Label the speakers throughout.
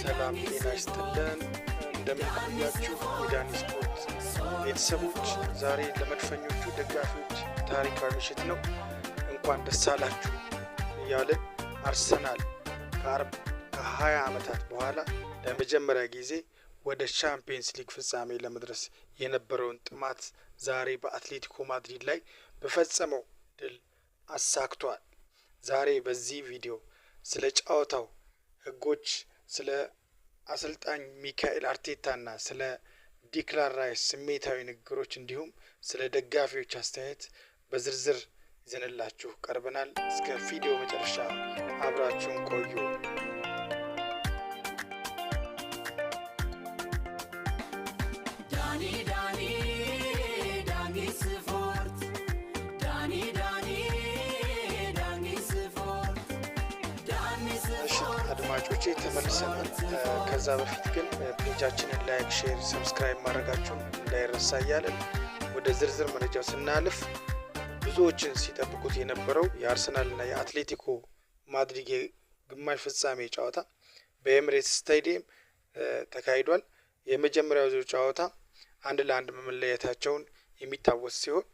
Speaker 1: ሰላም ጤና ይስጥልን። እንደምንቆያችሁ የዳኒ ስፖርት ቤተሰቦች፣ ዛሬ ለመድፈኞቹ ደጋፊዎች ታሪካዊ ምሽት ነው። እንኳን ደስ አላችሁ እያልን አርሰናል ከ20 ዓመታት በኋላ ለመጀመሪያ ጊዜ ወደ ቻምፒየንስ ሊግ ፍጻሜ ለመድረስ የነበረውን ጥማት ዛሬ በአትሌቲኮ ማድሪድ ላይ በፈጸመው ድል አሳክቷል። ዛሬ በዚህ ቪዲዮ ስለ ጨዋታው ህጎች፣ ስለ አሰልጣኝ ሚካኤል አርቴታና ስለ ዲክላን ራይስ ስሜታዊ ንግግሮች እንዲሁም ስለ ደጋፊዎች አስተያየት በዝርዝር ይዘንላችሁ ቀርበናል። እስከ ቪዲዮ መጨረሻ አብራችሁን ቆዩ። አድማጮቼ ተመልሰናል። ከዛ በፊት ግን ፔጃችንን ላይክ፣ ሼር፣ ሰብስክራይብ ማድረጋችሁን እንዳይረሳ እያለን ወደ ዝርዝር መረጃው ስናልፍ ብዙዎችን ሲጠብቁት የነበረው የአርሰናልና የአትሌቲኮ ማድሪድ የግማሽ ፍጻሜ ጨዋታ በኤምሬትስ ስታዲየም ተካሂዷል። የመጀመሪያው ጨዋታ 1-1 መለያየታቸውን የሚታወስ ሲሆን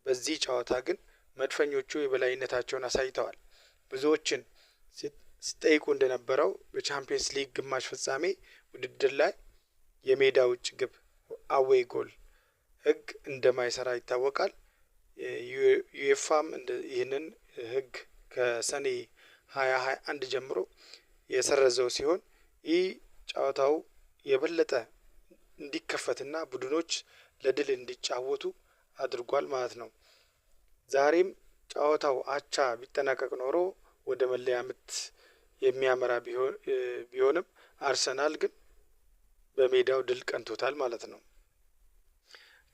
Speaker 1: በዚህ ጨዋታ ግን መድፈኞቹ የበላይነታቸውን አሳይተዋል። ብዙዎችን ሲጠይቁ እንደነበረው በቻምፒየንስ ሊግ ግማሽ ፍጻሜ ውድድር ላይ የሜዳ ውጭ ግብ አዌይ ጎል ህግ እንደማይሰራ ይታወቃል። ዩኤፋም ይህንን ህግ ከሰኔ 2021 ጀምሮ የሰረዘው ሲሆን ይህ ጨዋታው የበለጠ እንዲከፈትና ቡድኖች ለድል እንዲጫወቱ አድርጓል ማለት ነው። ዛሬም ጨዋታው አቻ ቢጠናቀቅ ኖሮ ወደ መለያ ምት የሚያመራ ቢሆንም አርሰናል ግን በሜዳው ድል ቀንቶታል ማለት ነው።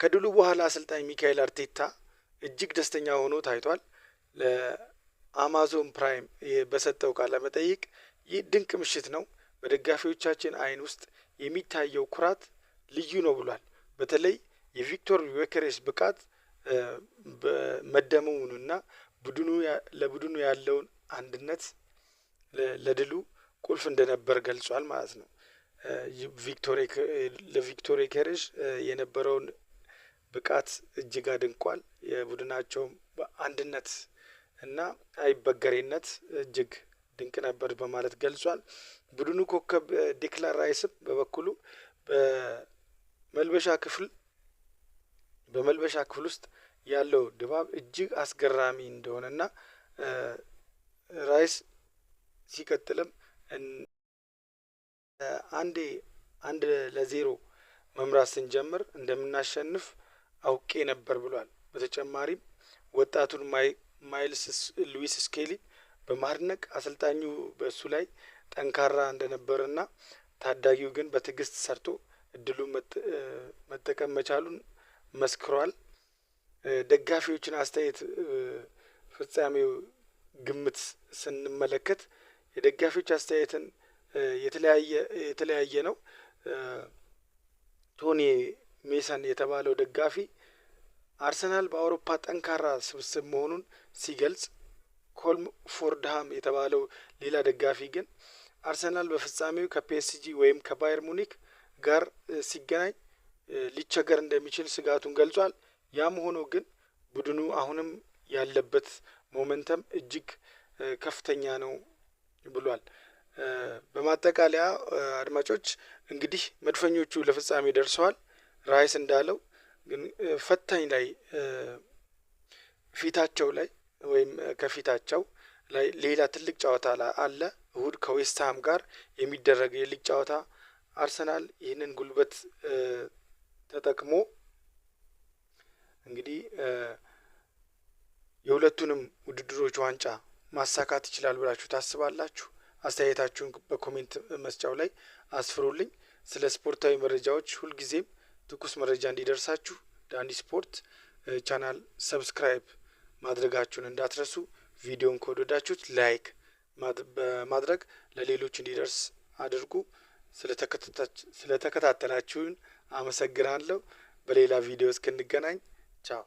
Speaker 1: ከድሉ በኋላ አሰልጣኝ ሚካኤል አርቴታ እጅግ ደስተኛ ሆኖ ታይቷል። ለአማዞን ፕራይም በሰጠው ቃለ መጠይቅ ይህ ድንቅ ምሽት ነው፣ በደጋፊዎቻችን አይን ውስጥ የሚታየው ኩራት ልዩ ነው ብሏል። በተለይ የቪክቶር ዮኬሬስ ብቃት መደመሙንና ለቡድኑ ያለውን አንድነት ለድሉ ቁልፍ እንደነበር ገልጿል ማለት ነው። ለቪክቶር ዮኬሬስ የነበረውን ብቃት እጅግ አድንቋል። የቡድናቸውም በአንድነት እና አይበገሬነት እጅግ ድንቅ ነበር በማለት ገልጿል። ቡድኑ ኮከብ ዲክላን ራይስም በበኩሉ በመልበሻ ክፍል ውስጥ ያለው ድባብ እጅግ አስገራሚ እንደሆነና ራይስ ሲቀጥልም 1-0 መምራት ስንጀምር እንደምናሸንፍ አውቄ ነበር ብሏል። በተጨማሪም ወጣቱን ማይልስ ሉዊስ ስኬሊ በማድነቅ አሰልጣኙ በእሱ ላይ ጠንካራ እንደነበርና ታዳጊው ግን በትዕግስት ሰርቶ እድሉን መጠቀም መቻሉን መስክሯል። ደጋፊዎችን አስተያየት ፍጻሜው ግምት ስንመለከት የደጋፊዎች አስተያየትን የተለያየ ነው። ቶኒ ሜሰን የተባለው ደጋፊ አርሰናል በአውሮፓ ጠንካራ ስብስብ መሆኑን ሲገልጽ፣ ኮልም ፎርድሃም የተባለው ሌላ ደጋፊ ግን አርሰናል በፍጻሜው ከፒኤስጂ ወይም ከባየር ሙኒክ ጋር ሲገናኝ ሊቸገር እንደሚችል ስጋቱን ገልጿል። ያም ሆኖ ግን ቡድኑ አሁንም ያለበት ሞመንተም እጅግ ከፍተኛ ነው ብሏል። በማጠቃለያ አድማጮች እንግዲህ መድፈኞቹ ለፍጻሜ ደርሰዋል። ራይስ እንዳለው ግን ፈታኝ ላይ ፊታቸው ላይ ወይም ከፊታቸው ላይ ሌላ ትልቅ ጨዋታ አለ። እሁድ ከዌስትሃም ጋር የሚደረግ የሊግ ጨዋታ አርሰናል ይህንን ጉልበት ተጠቅሞ እንግዲህ የሁለቱንም ውድድሮች ዋንጫ ማሳካት ይችላል ብላችሁ ታስባላችሁ? አስተያየታችሁን በኮሜንት መስጫው ላይ አስፍሩልኝ። ስለ ስፖርታዊ መረጃዎች ሁልጊዜም ትኩስ መረጃ እንዲደርሳችሁ ዳኒ ስፖርት ቻናል ሰብስክራይብ ማድረጋችሁን እንዳትረሱ። ቪዲዮን ከወደዳችሁት ላይክ በማድረግ ለሌሎች እንዲደርስ አድርጉ። ስለተከታተላችሁን አመሰግናለሁ። በሌላ ቪዲዮ እስክንገናኝ ቻው።